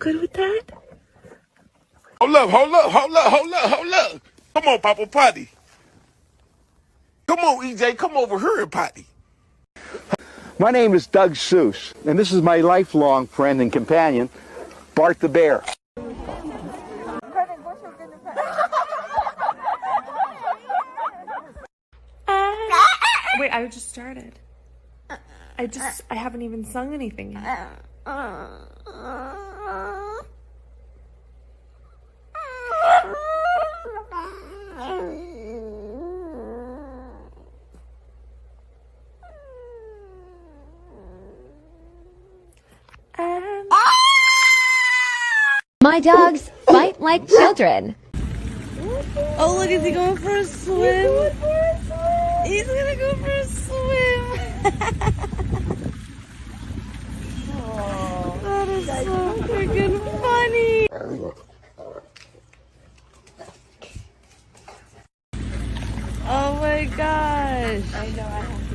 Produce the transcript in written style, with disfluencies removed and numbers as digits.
good with that? Hold up. Come on, Papa, potty. Come on, EJ, come over here and potty. My name is Doug Seuss, and this is my lifelong friend and companion, Bart the Bear. Wait, I just started. I haven't even sung anything yet. My dogs fight like children. Oh, look, is he going for a swim? He's gonna go for a swim. That is so freaking funny. Oh my gosh. I know, I have